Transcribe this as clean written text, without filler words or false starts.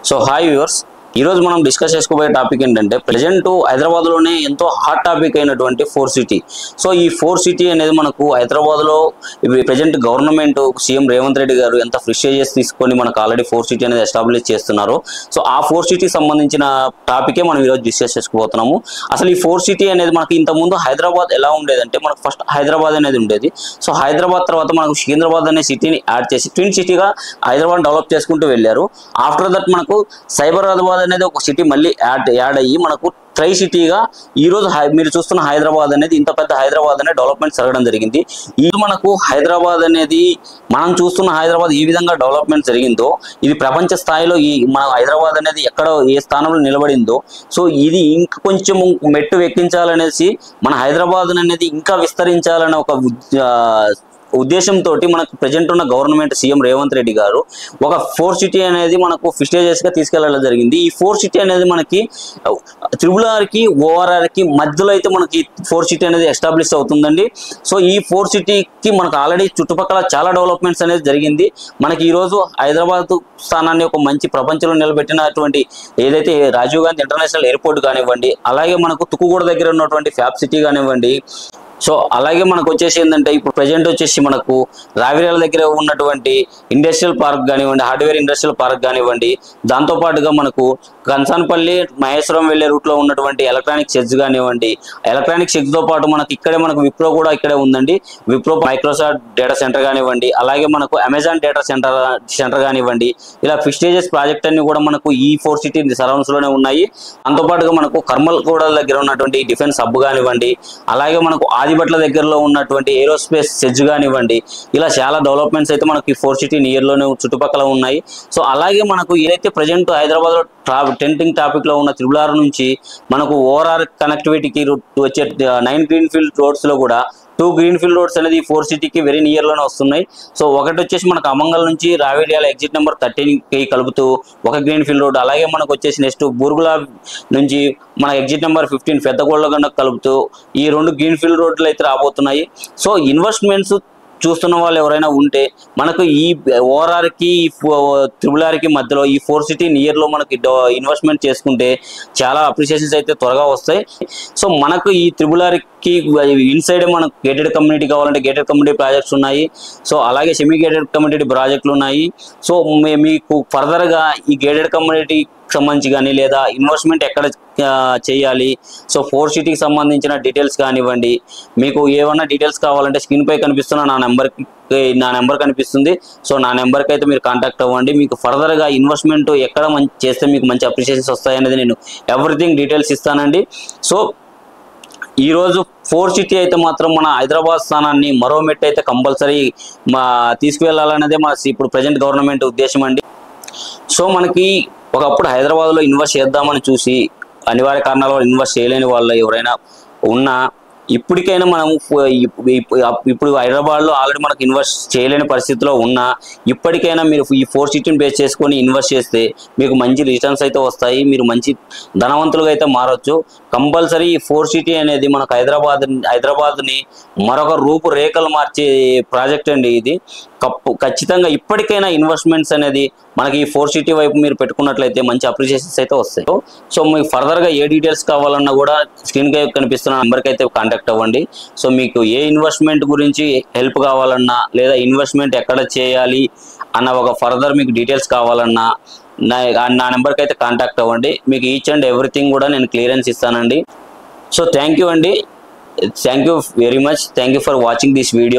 So hi viewers, ఈరోజు మనం discuss చేసుకోబోయే టాపిక్ ఏంటంటే ప్రజెంట్ హైదరాబాద్లోనే ఎంతో హాట్ టాపిక్ అయినటువంటి ఫోర్ సిటీ. సో ఈ ఫోర్ సిటీ అనేది మనకు హైదరాబాద్లో ఇప్పుడు present government CM Revanth Reddy గారు ఎంత ప్రిస్టేజియస్ తీసుకొని మనకు ఆల్రెడీ ఫోర్ సిటీ అనేది ఎస్టాబ్లిష్ చేస్తున్నారు. సో ఆ ఫోర్ సిటీకి సంబంధించిన టాపికే మనం ఈరోజు డిస్కస్ చేసుకోబోతున్నాము. అసలు ఈ ఫోర్ సిటీ అనేది మనకి ఇంతకుముందు హైదరాబాద్ ఎలా ఉండేదంటే మనకు ఫస్ట్ హైదరాబాద్ అనేది ఉండేది. సో హైదరాబాద్ తర్వాత మనకు సికింద్రాబాద్ అనే సిటీని యాడ్ చేసి ట్విన్ సిటీగా హైదరాబాద్ డెవలప్ చేసుకుంటూ వెళ్ళారు. ఆఫ్టర్ దట్ మనకు సైబరాబాద్ అనేది ఒక సిటీ మళ్ళీ యాడ్ అయ్యి మనకు ట్రై సిటీగా ఈరోజు మీరు చూస్తున్న హైదరాబాద్ అనేది ఇంత పెద్ద హైదరాబాద్ అనేది డెవలప్మెంట్ జరగడం జరిగింది. ఇది మనకు హైదరాబాద్ అనేది మనం చూస్తున్న హైదరాబాద్ ఏ విధంగా డెవలప్మెంట్ జరిగిందో ఇది ప్రపంచ స్థాయిలో ఈ మన హైదరాబాద్ అనేది ఎక్కడ ఏ స్థానంలో నిలబడిందో సో ఇది ఇంకా కొంచెం మెట్టు ఎక్కించాలనేసి మన హైదరాబాద్ అనేది ఇంకా విస్తరించాలనే ఒక ఉద్దేశంతో మనకు ప్రజెంట్ ఉన్న గవర్నమెంట్ సీఎం రేవంత్ రెడ్డి గారు ఒక ఫోర్ సిటీ అనేది మనకు ప్రిస్టేజియస్ గా తీసుకెళ్లడం జరిగింది. ఈ ఫోర్ సిటీ అనేది మనకి RRR కి ORR కి మధ్యలో అయితే మనకి ఫోర్ సిటీ అనేది ఎస్టాబ్లిష్ అవుతుందండి. సో ఈ ఫోర్ సిటీకి మనకు ఆల్రెడీ చుట్టుపక్కల చాలా డెవలప్మెంట్స్ అనేది జరిగింది. మనకి ఈ రోజు హైదరాబాద్ స్థానాన్ని ఒక మంచి ప్రపంచంలో నిలబెట్టినటువంటి ఏదైతే రాజీవ్ గాంధీ ఇంటర్నేషనల్ ఎయిర్పోర్ట్ కానివ్వండి, అలాగే మనకు తుక్కుగూడ దగ్గర ఉన్నటువంటి ఫ్యాబ్ సిటీ కానివ్వండి, సో అలాగే మనకు వచ్చేసి ఏంటంటే ఇప్పుడు ప్రజెంట్ వచ్చేసి మనకు రావిరాల దగ్గర ఉన్నటువంటి ఇండస్ట్రియల్ పార్క్ కానివ్వండి, హార్డ్వేర్ ఇండస్ట్రియల్ పార్క్ కానివ్వండి, దాంతోపాటుగా మనకు కంసాన్పల్లి మహేశ్వరం వెళ్లే రూట్లో ఉన్నటువంటి ఎలక్ట్రానిక్ షెడ్స్ కానివ్వండి, ఎలక్ట్రానిక్ షెడ్స్తో పాటు మనకి ఇక్కడే మనకు విప్రో కూడా ఇక్కడే ఉందండి. విప్రో మైక్రోసాఫ్ట్ డేటా సెంటర్ కానివ్వండి, అలాగే మనకు అమెజాన్ డేటా సెంటర్ కానివ్వండి, ఇలా ప్రిస్టేజియస్ ప్రాజెక్ట్ అన్ని కూడా మనకు ఈ ఫోర్ సిటీ సరౌండ్స్ లోనే ఉన్నాయి. దాంతోపాటుగా మనకు కర్మల్గూడ దగ్గర ఉన్నటువంటి డిఫెన్స్ హబ్ కానివ్వండి, అలాగే మనకు ఆదిబట్ల దగ్గరలో ఉన్నటువంటి ఏరోస్పేస్ సెజ్ కానివ్వండి, ఇలా చాలా డెవలప్మెంట్స్ అయితే మనకి ఫోర్ సిటీ నియర్ లోనే చుట్టుపక్కల ఉన్నాయి. సో అలాగే మనకు ఏదైతే ప్రజెంట్ హైదరాబాద్ లో టెంటింగ్ టాపిక్ లో ఉన్న RRR నుంచి మనకు ORR కనెక్టివిటీకి వచ్చే 9 గ్రీన్ఫీల్డ్ రోడ్స్ లో కూడా 2 గ్రీన్ఫీల్డ్ రోడ్స్ అనేది ఫోర్ సిటీకి వెరీ నియర్ లోనే వస్తున్నాయి. సో ఒకటి వచ్చేసి మనకు అమంగల్ నుంచి రావిడియాల ఎగ్జిట్ నెంబర్ 13కి కలుపుతూ ఒక గ్రీన్ఫీల్డ్ రోడ్, అలాగే మనకు వచ్చేసి నెక్స్ట్ బూర్గులా నుంచి మన ఎగ్జిట్ నెంబర్ 15 పెద్దగొండ కలుపుతూ ఈ 2 గ్రీన్ఫీల్డ్ రోడ్లు అయితే రాబోతున్నాయి. సో ఇన్వెస్ట్మెంట్స్ చూస్తున్న వాళ్ళు ఎవరైనా ఉంటే మనకు ఈ ORR కి RRR కి మధ్యలో ఈ ఫోర్ సిటీ నియర్ లో మనకి ఇన్వెస్ట్మెంట్ చేసుకుంటే చాలా అప్రిషియేషన్స్ అయితే త్వరగా వస్తాయి. సో మనకు ఈ RRR కి ఇన్సైడ్ మనకు గేటెడ్ కమ్యూనిటీ కావాలంటే గేటెడ్ కమ్యూనిటీ ప్రాజెక్ట్స్ ఉన్నాయి. సో అలాగే సెమీ గేటెడ్ కమ్యూనిటీ ప్రాజెక్టులు ఉన్నాయి. సో మీకు ఫర్దర్ గా ఈ గేటెడ్ కమ్యూనిటీ సంబంధించి కానీ లేదా ఇన్వెస్ట్మెంట్ ఎక్కడ చేయాలి, సో ఫోర్ సిటీకి సంబంధించిన డీటెయిల్స్ కానివ్వండి, మీకు ఏమన్నా డీటెయిల్స్ కావాలంటే స్క్రీన్ పై కనిపిస్తున్న నా నెంబర్ కనిపిస్తుంది. సో నా నెంబర్కి అయితే మీరు కాంటాక్ట్ అవ్వండి. మీకు ఫర్దర్గా ఇన్వెస్ట్మెంట్ ఎక్కడ చేస్తే మీకు మంచి అప్రిషియేషన్స్ వస్తాయనేది నేను ఎవ్రీథింగ్ డీటెయిల్స్ ఇస్తానండి. సో ఈరోజు ఫోర్ సిటీ అయితే మాత్రం మన హైదరాబాద్ స్థానాన్ని మరో మెట్టు అయితే కంపల్సరీ తీసుకువెళ్ళాలనేదే మన ఇప్పుడు ప్రజెంట్ గవర్నమెంట్ ఉద్దేశం అండి. సో మనకి ఒకప్పుడు హైదరాబాద్లో ఇన్వెస్ట్ చేద్దామని చూసి అనివార్య కారణాల వల్ల ఇన్వెస్ట్ చేయలేని వాళ్ళు ఎవరైనా ఉన్నా ఇప్పటికైనా మనం ఇప్పుడు హైదరాబాద్లో ఆల్రెడీ మనకు ఇన్వెస్ట్ చేయలేని పరిస్థితిలో ఉన్నా ఇప్పటికైనా మీరు ఈ ఫోర్ సిటీని బేస్ చేసుకొని ఇన్వెస్ట్ చేస్తే మీకు మంచి రిటర్న్స్ అయితే వస్తాయి, మీరు మంచి ధనవంతులుగా అయితే మారచ్చు. కంపల్సరీ ఈ ఫోర్ సిటీ అనేది మనకు హైదరాబాద్ని మరొక రూపురేఖలు మార్చే ప్రాజెక్ట్ అండి ఇది. ఖచ్చితంగా ఇప్పటికైనా ఇన్వెస్ట్మెంట్స్ అనేది మనకి ఈ ఫోర్ సిటీ వైపు మీరు పెట్టుకున్నట్లయితే మంచి అప్రిషియేషన్స్ అయితే వస్తాయి. సో మీకు ఫర్దర్గా ఏ డీటెయిల్స్ కావాలన్నా కూడా స్క్రీన్ పై కనిపిస్తున్న నెంబర్కి అయితే కాంటాక్ట్ అవ్వండి. సో మీకు ఏ ఇన్వెస్ట్మెంట్ గురించి హెల్ప్ కావాలన్నా లేదా ఇన్వెస్ట్మెంట్ ఎక్కడ చేయాలి అన్న ఒక ఫర్దర్ మీకు డీటెయిల్స్ కావాలన్నా నా నెంబర్కి అయితే కాంటాక్ట్ అవ్వండి. మీకు ఈచ్ అండ్ ఎవ్రీథింగ్ కూడా నేను క్లియరెన్స్ ఇస్తానండి. సో థ్యాంక్ యూ అండి, thank you very much, thank you for watching this video.